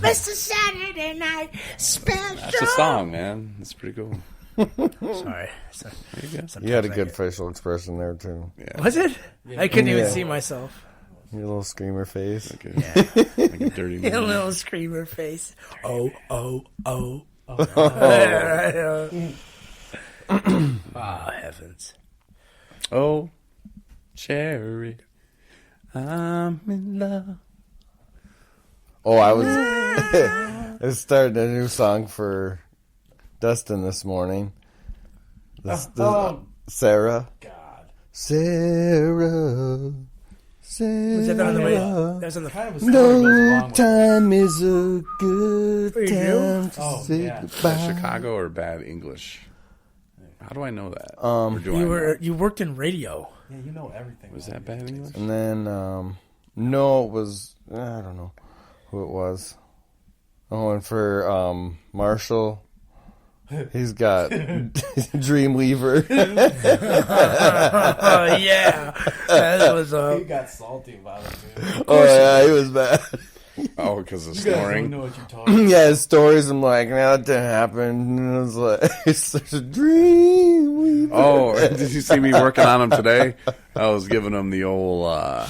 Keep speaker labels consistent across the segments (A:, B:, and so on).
A: Mr. Saturday Night Special.
B: That's a song, man. That's pretty cool.
A: Sorry.
B: There you go.
C: You had a good facial expression there, too.
B: Yeah.
A: Was it? Yeah. I couldn't even see myself.
C: Your little screamer face.
B: Okay.
A: Yeah.
B: Like a dirty
A: Your
B: man.
A: little screamer face. Oh. Ah, heavens.
B: Oh, Cherry, I'm in love.
C: Oh, I was starting a new song for Dustin this morning. Sarah.
D: God.
C: Sarah.
A: Was that on the way? That was on the
D: Kind of a story goes
C: No
D: along with
C: time is a good
A: What do you
C: time
A: do?
C: to say
D: yeah.
C: goodbye.
B: Chicago or bad English? How do I know that? Or do I know?
A: You worked in radio.
D: Yeah, you know everything.
B: Was that bad English?
C: And then, no, it was, I don't know who it was. Oh, and for Marshall, he's got Dreamweaver.
A: Oh, yeah. That was,
D: He got salty about it, dude.
C: Oh, yeah, he was bad.
B: Oh, because of
D: You guys don't
B: snoring.
D: know what you're talking about.
C: Yeah, his stories, I'm like, no, that didn't happen. And it was like, it's such a dream.
B: Oh, did you see me working on him today? I was giving him the old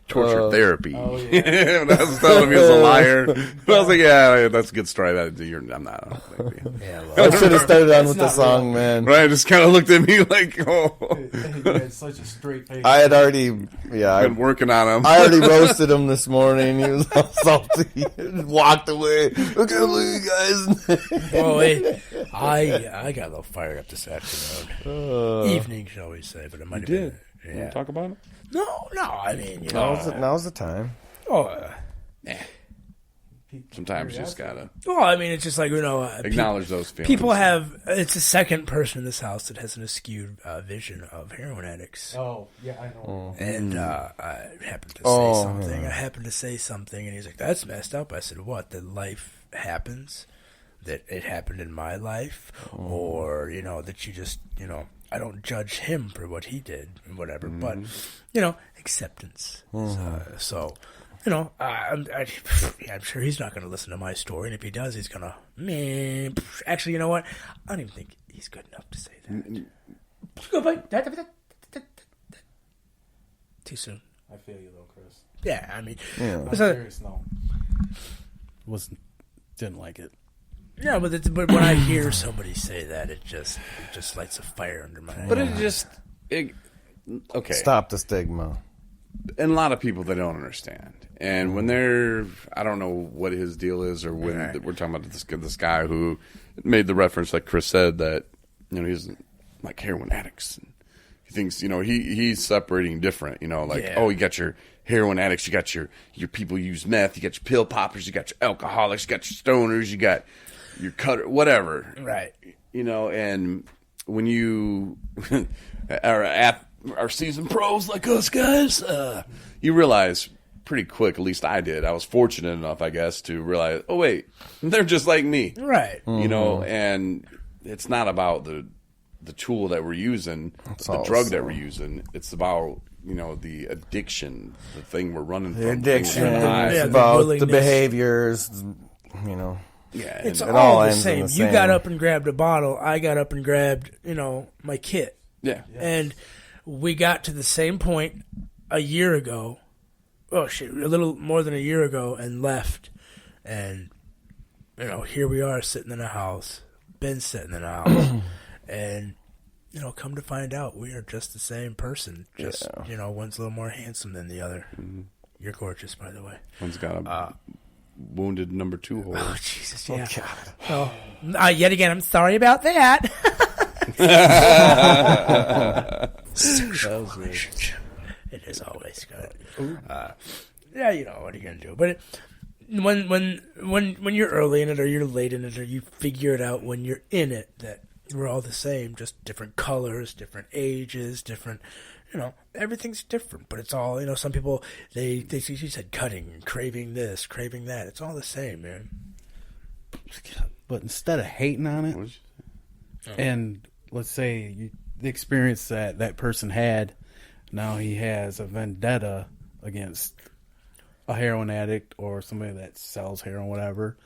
B: torture therapy.
D: Oh, yeah.
B: And I was telling him he was a liar. But I was like, yeah, that's a good story. I'm not. I don't think.
A: yeah,
C: I should have started on with the
D: not
C: song,
D: real.
C: man.
B: Ryan just kind of looked at me like, oh.
D: You had such a straight face.
C: I had already,
B: I've been working on him.
C: I already roasted him this morning. He was all salty. Walked away. I can't believe you guys.
A: Well, wait, I got a little fired up this afternoon. Evening, shall we say, but it might have been.
B: You want
A: Yeah.
B: to talk about it?
A: No, I mean, you know.
C: Now's the time.
B: Sometimes you just gotta
A: Well, I mean, it's just like, you know.
B: acknowledge those feelings.
A: People have. It's the second person in this house that has an skewed vision of heroin addicts.
D: Oh, yeah, I know.
A: And I happened to say something. Yeah. I happened to say something, and he's like, "That's messed up." I said, "What? That life happens? That it happened in my life, or you know that you just you know." I don't judge him for what he did and whatever, but you know, acceptance. So, you know, I'm sure he's not going to listen to my story, and if he does, he's going to. Actually, you know what? I don't even think he's good enough to say that. Too soon.
D: I feel you, though, Chris.
A: Yeah, I mean,
D: I'm serious, no.
E: Didn't like it.
A: yeah, but when I hear somebody say that, it just lights a fire under my.
B: But okay.
C: Stop the stigma.
B: And a lot of people, they don't understand. And when they're, I don't know what his deal is, or when we're talking about this guy who made the reference, like Chris said, that you know he's like heroin addicts. And he thinks he's separating different. You know, like oh, you got your heroin addicts, you got your people who use meth, you got your pill poppers, you got your alcoholics, you got your stoners, you got your cutter, whatever.
A: Right.
B: You know, and when you are seasoned pros like us guys, you realize pretty quick, at least I did. I was fortunate enough, I guess, to realize, oh, wait, they're just like me.
A: Right.
B: You know, and it's not about the tool that we're using, the drug that we're using. It's about, you know, the addiction, the thing we're running from.
C: The addiction,
A: Yeah, the
C: about the
A: willingness.
C: behaviors, you know.
B: Yeah,
A: It's
B: and,
A: all the
C: ends in
A: same.
C: the
A: You got
C: same.
A: up and grabbed a bottle. I got up and grabbed, you know, my kit.
B: yeah.
A: And we got to the same point a year ago. Oh, shit, a little more than a year ago and left. And, you know, here we are sitting in a house. Been sitting in a house. And, you know, come to find out, we are just the same person. Just, you know, one's a little more handsome than the other. Mm-hmm. You're gorgeous, by the way. One's
B: got a wounded number 2 hole.
A: Oh, Jesus, yeah. Oh, yet again, I'm sorry about that. Sexual relationship. It is always good. Yeah, you know, what are you going to do? But when you're early in it or you're late in it or you figure it out when you're in it that we're all the same, just different colors, different ages, different, you know, everything's different. But it's all, you know, some people, they you said cutting, craving this, craving that. It's all the same, man.
E: But instead of hating on it, and let's say the experience that person had, now he has a vendetta against a heroin addict or somebody that sells heroin, whatever,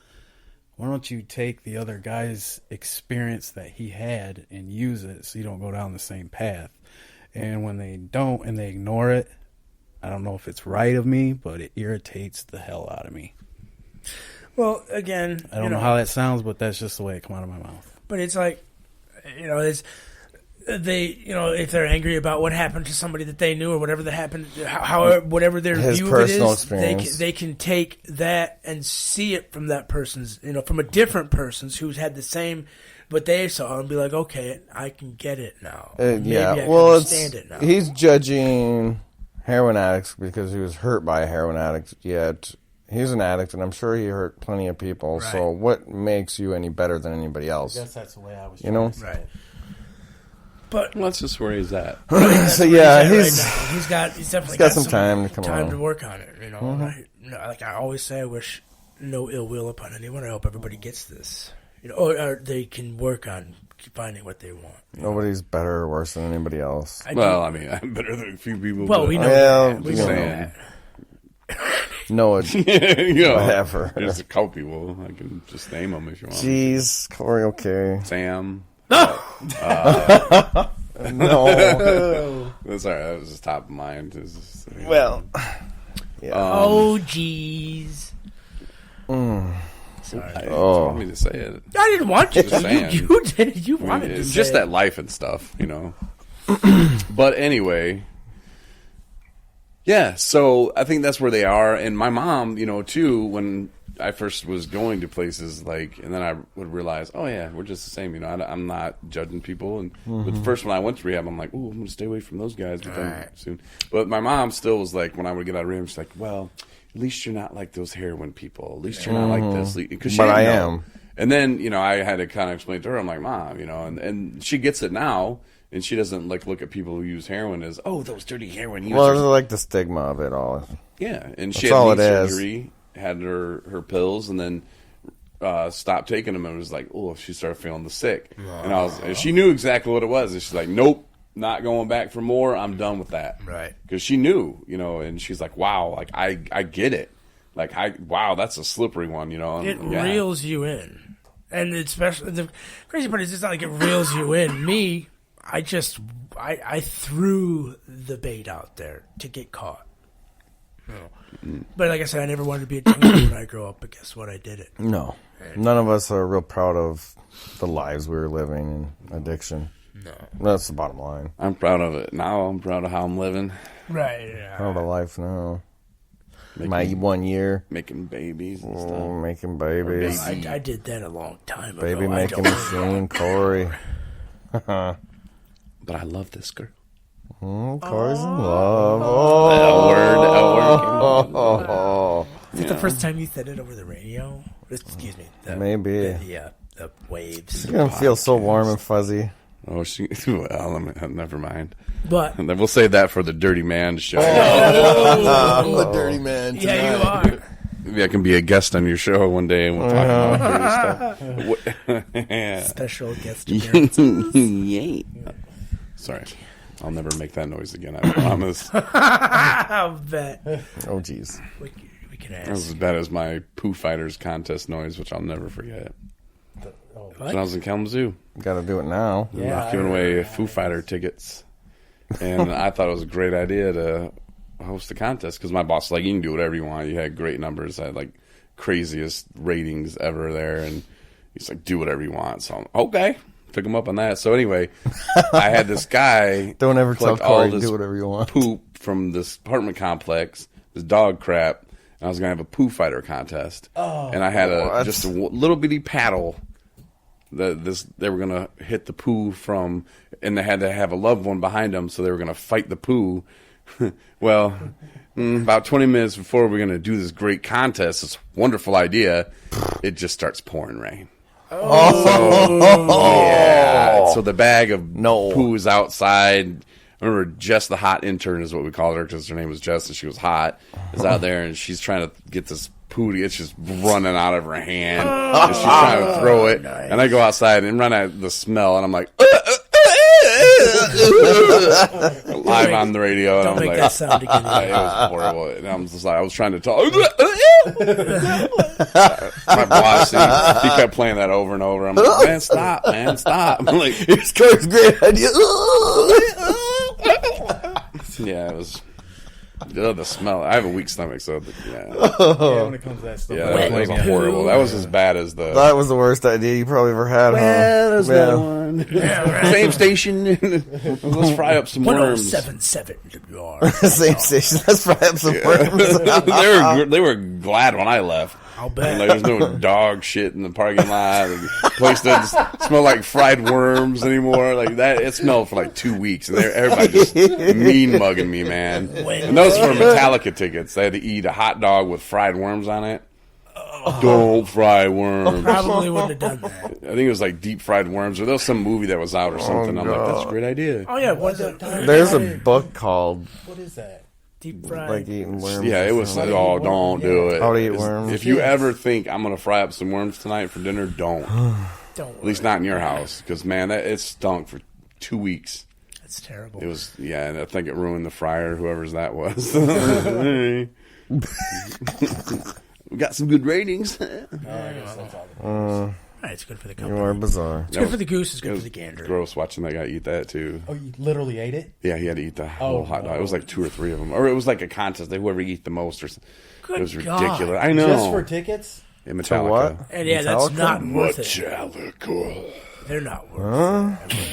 E: why don't you take the other guy's experience that he had and use it so you don't go down the same path? And when they don't and they ignore it, I don't know if it's right of me, but it irritates the hell out of me.
A: Well, again,
E: I don't know how that sounds, but that's just the way it come out of my mouth.
A: But it's like, it's they, if they're angry about what happened to somebody that they knew or whatever that happened, whatever their
C: His
A: view of it
C: personal
A: is,
C: experience.
A: they can take that and see it from that person's, from a different person's who's had the same, what they saw, and be like, okay, I can get it now. Maybe I can understand it now.
C: He's judging heroin addicts because he was hurt by a heroin addict, yet he's an addict, and I'm sure he hurt plenty of people.
A: Right.
C: So what makes you any better than anybody else?
D: I guess that's the way I was.
A: Right. But
B: Well, that's just where he's at.
C: So yeah,
A: he's definitely got
C: some time to come
A: time
C: along.
A: to work on it. Like I always say, I wish no ill will upon anyone. I hope everybody gets this. Or they can work on finding what they want.
C: Nobody's better or worse than anybody else.
B: I'm better than a few people.
A: Well, we know
C: Well,
A: that. We
C: just
A: know
B: saying.
A: that.
C: No, it's whatever.
B: There's a couple people. I can just name them if you want.
C: Jeez, Corey, okay.
B: Sam.
C: No.
B: That's all right. That was just top of mind.
C: Well, yeah.
A: Oh, jeez. Sorry.
B: You told me to say it.
A: I didn't want you
B: Just
A: to.
B: saying.
A: You did. You wanted to
B: It's
A: say
B: just
A: it.
B: that life and stuff, But anyway, yeah. So I think that's where they are. And my mom, too, when I first was going to places, and then I would realize, oh yeah, we're just the same. I'm not judging people. And but the first when I went to rehab, I'm like, oh, I'm going to stay away from those guys. But then soon, but my mom still was like, when I would get out of rehab, she's like, well, at least you're not like those heroin people. At least you're not like this.
C: But I am.
B: And then, I had to kind of explain to her, I'm like, Mom, and she gets it now, and she doesn't, look at people who use heroin as, oh, those dirty heroin users.
C: Well, there's like the stigma of it all.
B: Yeah, and
C: That's
B: she had
C: all
B: knee
C: it is.
B: surgery, had her pills, and then stopped taking them, and was like, oh, she started feeling the sick. And she knew exactly what it was, and she's like, nope, not going back for more, I'm done with that.
A: Right.
B: Because she knew, and she's like, wow, I get it. Wow, that's a slippery one,
A: It reels you in. And especially, the crazy part is it's not like it reels you in. Me, I threw the bait out there to get caught. But like I said, I never wanted to be a gangster when I grow up, but guess what? I did it.
C: No. None of us are real proud of the lives we were living in addiction.
A: No.
C: That's the bottom line.
B: I'm proud of it. Now I'm proud of how I'm living.
A: Right, yeah.
C: Proud of life now. My 1 year.
B: Making babies and stuff.
C: Oh, making babies.
A: I did that a long time ago.
C: Baby
A: I
C: making
A: don't
C: machine, Corey.
B: But I love this girl.
C: Corey's in love. Oh.
A: Is it the first time you said it over the radio? Excuse me.
C: Maybe.
A: The waves.
C: It's going to feel so warm and fuzzy.
B: Oh, never mind.
A: But
B: And then we'll save that for the Dirty Man show.
C: I'm the dirty man tonight.
A: yeah, you are.
B: Maybe I can be a guest on your show one day and we'll talk about dirty stuff.
A: Special guest appearance.
B: Yay. Sorry. I'll never make that noise again, I promise. That
A: I'll bet.
C: Oh, jeez.
A: We can
B: was
A: ask.
B: as bad as my Pooh Fighters contest noise, which I'll never forget. When I was in Kalamazoo.
C: Got to do it now.
B: Giving away Foo Fighter tickets. And I thought it was a great idea to host a contest because my boss was like, you can do whatever you want. You had great numbers. I had craziest ratings ever there. And he's like, do whatever you want. So I'm okay. Took him up on that. So anyway, I had this guy.
C: Don't ever tell
B: collect all
C: Corey to
B: this
C: do whatever you want.
B: poop from this apartment complex, this dog crap. And I was going to have a Pooh Fighter contest. And I had just a little bitty paddle. They were going to hit the poo from, and they had to have a loved one behind them, so they were going to fight the poo. Well, about 20 minutes before we're going to do this great contest, this wonderful idea, it just starts pouring rain. Yeah. So the bag of poo is outside. I remember Jess, the hot intern, is what we called her because her name was Jess and she was hot, is out there and she's trying to get this poo. It's just running out of her hand. And she's trying to throw it. Nice. And I go outside and run out of the smell and I'm like, live on the radio.
A: Don't
B: and
A: make
B: I'm
A: that
B: like,
A: sound again.
B: it was horrible. And I'm just like, I was trying to talk. My boss, he kept playing that over and over. I'm like, man, stop. I'm like,
C: It's Kurt's great idea.
B: yeah, it was. The smell. I have a weak stomach, so yeah.
E: Yeah, when it comes to that stuff.
B: Yeah, that was horrible. That was as bad as the.
C: That was the worst idea you probably ever had,
B: Well, there's
C: huh?
B: that one. Same station. Let's fry up some worms.
A: 1077 WR.
C: Same station. Let's fry up some worms.
B: they were glad when I left.
A: I'll bet.
B: Like, there's no dog shit in the parking lot. The place doesn't smell like fried worms anymore. Like that, it smelled for like 2 weeks, and everybody just mean mugging me, man. And those were Metallica tickets. They had to eat a hot dog with fried worms on it. Don't fry worms.
A: Probably wouldn't have done that.
B: I think it was like deep fried worms, or there was some movie that was out or something. I'm like, that's a great idea.
A: Oh yeah,
C: There's a book called
E: What is that?
A: deep fried.
C: like eating worms.
B: Yeah, it was like, oh, don't do it.
C: How to eat worms.
B: If you ever think I'm going to fry up some worms tonight for dinner, don't.
A: Don't
B: At least not in your house, because, man, it stunk for 2 weeks.
A: That's terrible.
B: It was, yeah, and I think it ruined the fryer, whoever's that was. We got some good ratings.
A: It's good for the
C: You
A: company.
C: are bizarre.
A: It's good for the goose. It's good for the gander.
B: Gross watching that guy eat that, too.
D: Oh, you literally ate it?
B: Yeah, he had to eat the whole hot dog. It was like 2 or 3 of them. Or it was like a contest. Whoever eat the most. Or something.
A: Good
B: It was
A: God.
B: ridiculous. I know.
D: Just for tickets?
B: Yeah, Metallica.
C: what?
A: And yeah, that's
C: Metallica?
A: not worth it.
B: Metallica.
A: They're not worth it.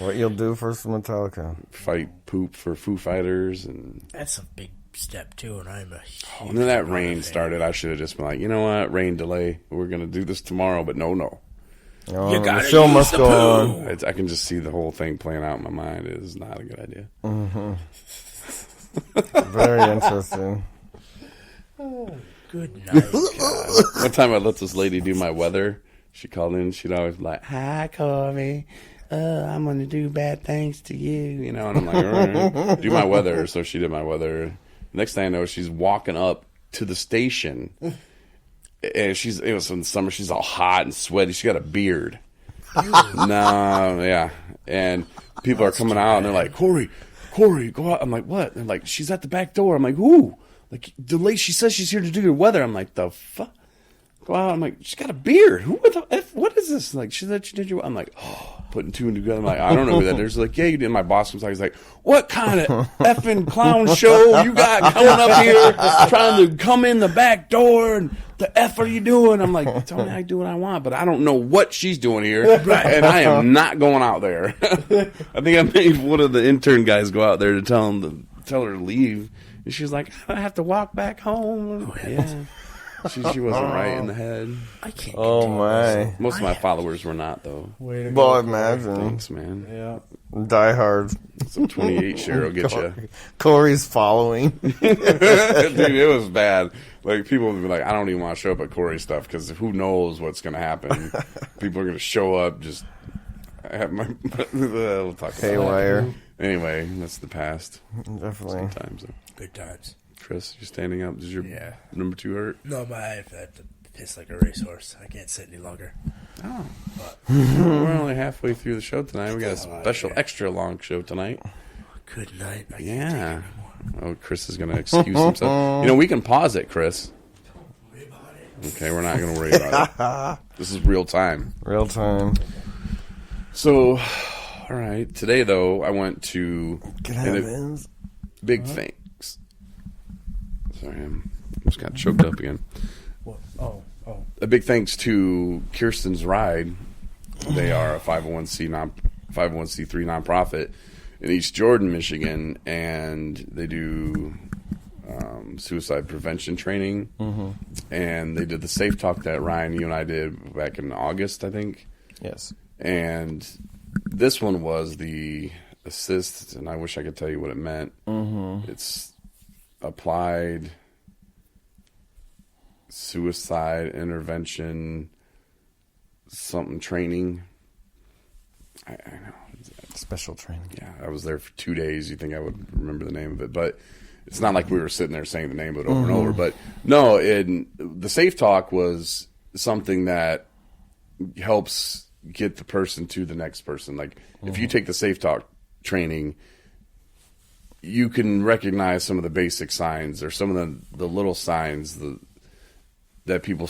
C: What you'll do for some Metallica?
B: Fight poop for Foo Fighters. And
A: That's a big step too, and I'm a huge
B: when that rain started, I should have just been like, you know what? Rain delay. We're going to do this tomorrow. But no.
C: Oh,
A: You
C: the
A: gotta
C: show
A: use
C: must
A: the
C: go
A: poo.
C: on.
B: I can just see the whole thing playing out in my mind. It is not a good idea.
C: Very interesting.
A: Good night.
B: One time I let this lady do my weather. She called in. She'd always be like, "Hi, Corey. I'm going to do bad things to you." You know, and I'm like, all right, do my weather. So she did my weather. Next thing I know, she's walking up to the station. And it was in the summer. She's all hot and sweaty. She got a beard. No, yeah. And people are coming out and they're like, Corey, go out. I'm like, what? And they're like, she's at the back door. I'm like, who? Like, the lady, she says she's here to do your weather. I'm like, the fuck? Go out. I'm like, she's got a beard. Who the F? What is this? Like, she said she did your. I'm like, oh, putting two and two together. I'm like, I don't know who that is. Like, yeah, you did. My boss was like, he's like, what kind of effing clown show you got coming up here trying to come in the back door? And the F are you doing? I'm like, tell me I do what I want, but I don't know what she's doing here. And I am not going out there. I think I made one of the intern guys go out there to tell her to leave. And she's like, I have to walk back home. Yeah. She wasn't right in the head.
A: I can't.
C: Oh my!
B: Most of my followers were not, though.
E: Way to
C: Well,
E: go.
C: imagine
B: Thanks, man.
E: Yeah.
C: Die Hard.
B: Some 28 share will get you.
C: Corey's following.
B: Dude, it was bad. Like, people would be like, I don't even want to show up at Corey's stuff because who knows what's going to happen. People are going to show up just. We'll talk about
C: Haywire.
B: that. Anyway, that's the past.
C: Definitely.
B: Good times, though.
A: Good times.
B: Chris, you standing up? Does your number 2 hurt?
A: No, I have to piss like a racehorse. I can't sit any longer.
B: Oh. We're only halfway through the show tonight. We got a special, extra long show tonight.
A: Good night. I can't
B: Yeah. Oh, Chris is going to excuse himself. You know, we can pause it, Chris. Okay, we're not going to worry about it. This is real time.
C: Real time.
B: So, all right. Today, though, I went to big thanks. Sorry, I just got choked up again.
E: What? Oh.
B: A big thanks to Kirsten's Ride. They are a 501c3 nonprofit in East Jordan, Michigan, and they do suicide prevention training. Mm-hmm. And they did the Safe Talk that Ryan, you and I did back in August, I think.
C: Yes.
B: And this one was the assist, and I wish I could tell you what it meant. Mm-hmm. It's applied suicide intervention something training. I know.
C: Special training.
B: Yeah, I was there for 2 days. You think I would remember the name of it, but it's not like we were sitting there saying the name of it over and over. But no, the Safe Talk was something that helps get the person to the next person. Like if you take the Safe Talk training, you can recognize some of the basic signs or some of the little signs that people